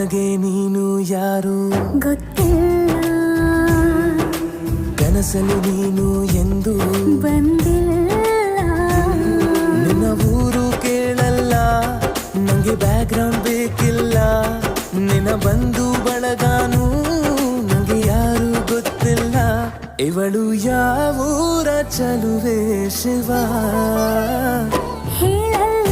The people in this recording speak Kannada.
ನನಗೆ ನೀನು ಯಾರು ಗೊತ್ತಿಲ್ಲ, ಕನಸಲ್ಲಿ ನೀನು ಎಂದು ಬಂದಿಲ್ಲ. ನಿನ್ನ ಊರು ಕೇಳಲ್ಲ, ನಂಗೆ ಬ್ಯಾಕ್ಗ್ರೌಂಡ್ ಬೇಕಿಲ್ಲ. ನಿನ್ನ ಬಂಧು ಬಳಗಾನು ನಂಗೆ ಯಾರು ಗೊತ್ತಿಲ್ಲ. ಇವಳು ಯಾವೂರ ಚಲುವೆ ಶಿವ ಹೇಳಲ್ಲ